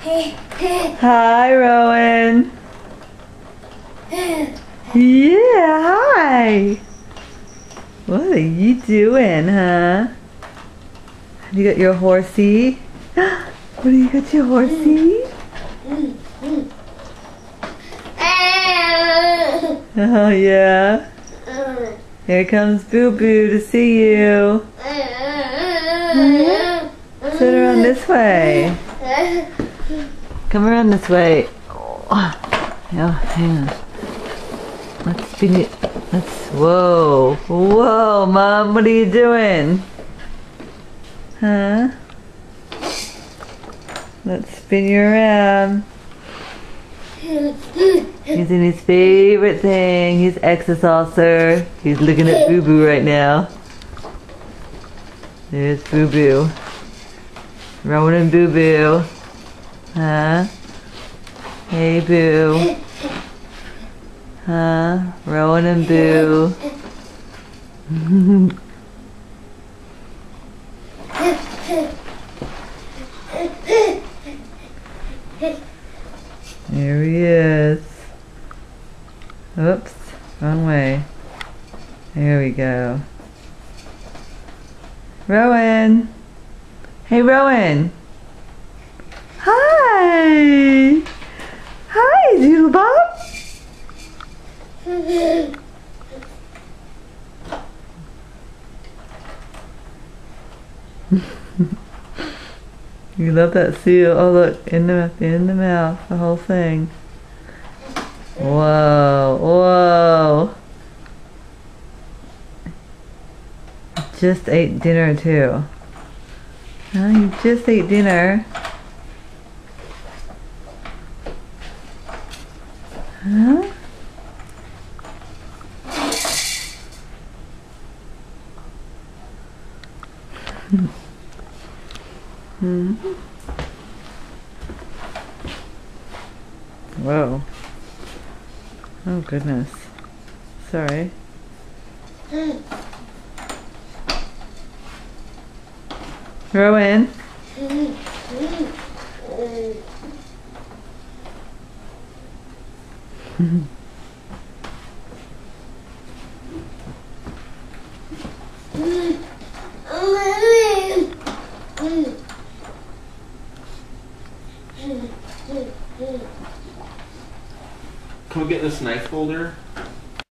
Hi, Rowan. Yeah, hi. What are you doing, huh? You got your horsey? What do you got your horsey? Oh, yeah. Here comes Boo Boo to see you. Sit around this way. Come around this way. Oh, hang on. Let's spin it. Whoa. Whoa, Mom, what are you doing? Huh? Let's spin you around. He's in his favorite thing, his exerciser. He's looking at Boo Boo right now. There's Boo Boo. Rowan and Boo Boo. Huh? Hey, Boo. Huh? Rowan and Boo. Here he is. Oops, wrong way. There we go. Rowan! Hey, Rowan! Hi! Hi, Doodlebop! You love that seal. Oh, look, in the mouth, the whole thing. Whoa, whoa. Just ate dinner too. Oh, you just ate dinner. Huh? Hmm. Whoa. Oh goodness. Sorry. Rowan. Can we get this knife holder?